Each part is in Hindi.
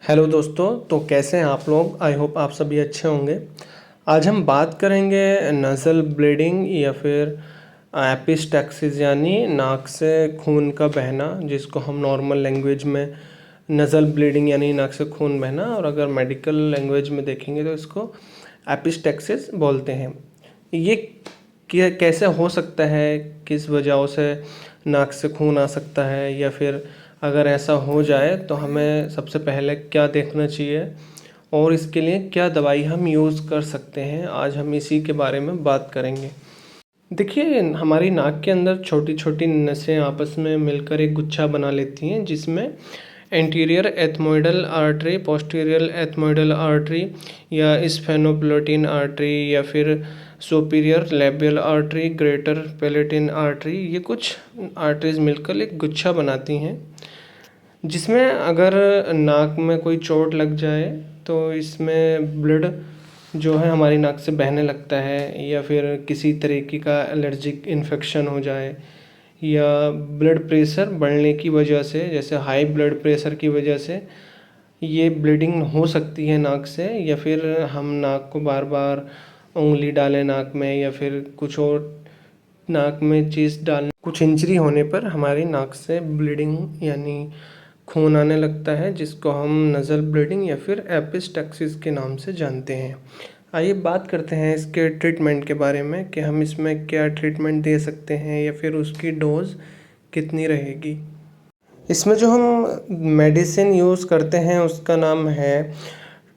हेलो दोस्तों, तो कैसे हैं आप लोग। आई होप आप सभी अच्छे होंगे। आज हम बात करेंगे नज़ल ब्लीडिंग या फिर एपिस्टैक्सिस यानी नाक से खून का बहना, जिसको हम नॉर्मल लैंग्वेज में नज़ल ब्लीडिंग यानी नाक से खून बहना, और अगर मेडिकल लैंग्वेज में देखेंगे तो इसको एपिस्टैक्सिस बोलते हैं। ये कैसे हो सकता है, किस वजह से नाक से खून आ सकता है, या फिर अगर ऐसा हो जाए तो हमें सबसे पहले क्या देखना चाहिए और इसके लिए क्या दवाई हम यूज़ कर सकते हैं, आज हम इसी के बारे में बात करेंगे। देखिए, हमारी नाक के अंदर छोटी छोटी नसें आपस में मिलकर एक गुच्छा बना लेती हैं, जिसमें anterior ethmoidal artery, posterior ethmoidal artery या स्फेनोप्लोटीन आर्टरी या फिर superior labial artery, greater palatine artery, ये कुछ आर्टरीज मिलकर एक गुच्छा बनाती हैं, जिसमें अगर नाक में कोई चोट लग जाए तो इसमें ब्लड जो है हमारी नाक से बहने लगता है, या फिर किसी तरीके का एलर्जिक इन्फेक्शन हो जाए, या ब्लड प्रेशर बढ़ने की वजह से, जैसे हाई ब्लड प्रेशर की वजह से ये ब्लीडिंग हो सकती है नाक से, या फिर हम नाक को बार बार उंगली डालें नाक में, या फिर कुछ और नाक में चीज़ डालने, कुछ इंजरी होने पर हमारी नाक से ब्लीडिंग यानी खून आने लगता है, जिसको हम नज़ल ब्लीडिंग या फिर एपिस्टैक्सिस के नाम से जानते हैं। आइए बात करते हैं इसके ट्रीटमेंट के बारे में कि हम इसमें क्या ट्रीटमेंट दे सकते हैं या फिर उसकी डोज कितनी रहेगी। इसमें जो हम मेडिसिन यूज़ करते हैं उसका नाम है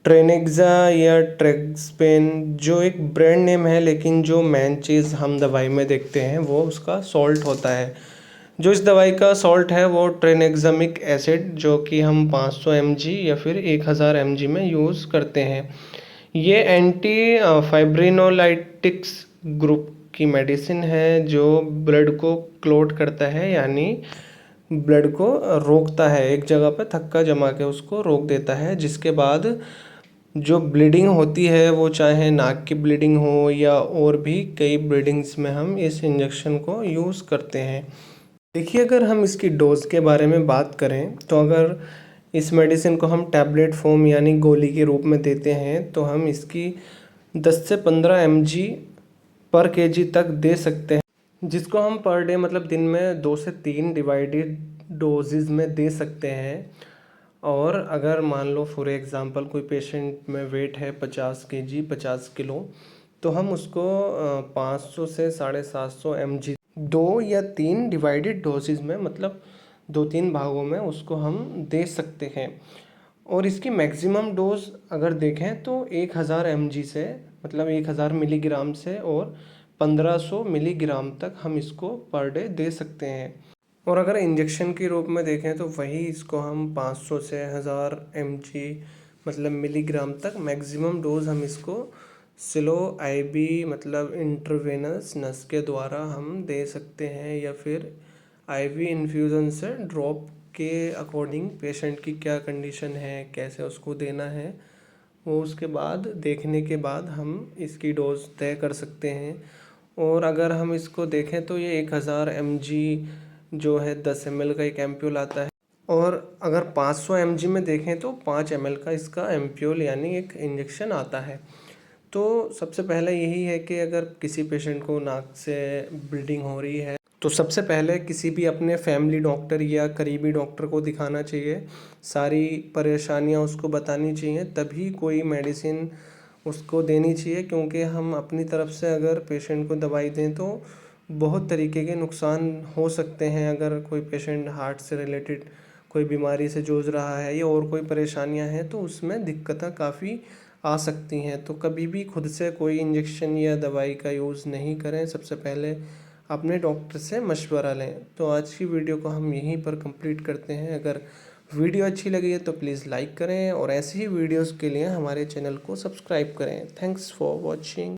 ट्रेनेक्सा या ट्रेक्सपेन, जो एक ब्रांड नेम है, लेकिन जो मेन चीज़ हम दवाई में देखते हैं वो उसका सॉल्ट होता है। जो इस दवाई का सॉल्ट है वो ट्रेनेक्सामिक एसिड, जो कि हम 500 mg या फिर 1000 mg में यूज़ करते हैं। ये एंटी फाइब्रिनोलाइटिक्स ग्रुप की मेडिसिन है, जो ब्लड को क्लॉट करता है, यानी ब्लड को रोकता है, एक जगह पर थक्का जमा के उसको रोक देता है, जिसके बाद जो ब्लीडिंग होती है वो चाहे नाक की ब्लीडिंग हो या और भी कई ब्लीडिंग्स में हम इस इंजेक्शन को यूज़ करते हैं। देखिए, अगर हम इसकी डोज के बारे में बात करें तो अगर इस मेडिसिन को हम टैबलेट फॉर्म यानी गोली के रूप में देते हैं तो हम इसकी 10 से 15 mg पर केजी तक दे सकते हैं, जिसको हम पर डे मतलब दिन में 2 से 3 डिवाइडेड डोजेज़ में दे सकते हैं। और अगर मान लो फॉर एग्ज़ाम्पल कोई पेशेंट में वेट है 50 केजी 50 किलो, तो हम उसको 500 से 750 mg 2 या 3 डिवाइडेड डोजेज़ में, मतलब 2-3 भागों में उसको हम दे सकते हैं। और इसकी मैक्सिमम डोज अगर देखें तो 1000 mg से, मतलब 1000 मिलीग्राम से और 1500 मिलीग्राम तक हम इसको पर डे दे सकते हैं। और अगर इंजेक्शन के रूप में देखें तो वही इसको हम 500 से 1000 mg मतलब मिलीग्राम तक मैक्सिमम डोज हम इसको स्लो आईवी मतलब इंट्रावेनस नस के द्वारा हम दे सकते हैं, या फिर आईवी इन्फ्यूज़न से ड्रॉप के अकॉर्डिंग पेशेंट की क्या कंडीशन है, कैसे उसको देना है, वो उसके बाद देखने के बाद हम इसकी डोज तय कर सकते हैं। और अगर हम इसको देखें तो ये 1000 mg जो है 10 ml का एक एम्प्यूल आता है, और अगर 500 mg में देखें तो 5 ml का इसका एम्प्यूल यानी एक इंजेक्शन आता है। तो सबसे पहले यही है कि अगर किसी पेशेंट को नाक से ब्लीडिंग हो रही है तो सबसे पहले किसी भी अपने फैमिली डॉक्टर या करीबी डॉक्टर को दिखाना चाहिए, सारी परेशानियां उसको बतानी चाहिए, तभी कोई मेडिसिन उसको देनी चाहिए। क्योंकि हम अपनी तरफ से अगर पेशेंट को दवाई दें तो बहुत तरीके के नुकसान हो सकते हैं। अगर कोई पेशेंट हार्ट से रिलेटेड कोई बीमारी से जूझ रहा है या और कोई परेशानियां हैं तो उसमें दिक्कतें काफ़ी आ सकती हैं। तो कभी भी खुद से कोई इंजेक्शन या दवाई का यूज़ नहीं करें, सबसे पहले अपने डॉक्टर से मशवरा लें। तो आज की वीडियो को हम यहीं पर कंप्लीट करते हैं। अगर वीडियो अच्छी लगी है तो प्लीज़ लाइक करें और ऐसी ही वीडियोस के लिए हमारे चैनल को सब्सक्राइब करें। Thanks for watching.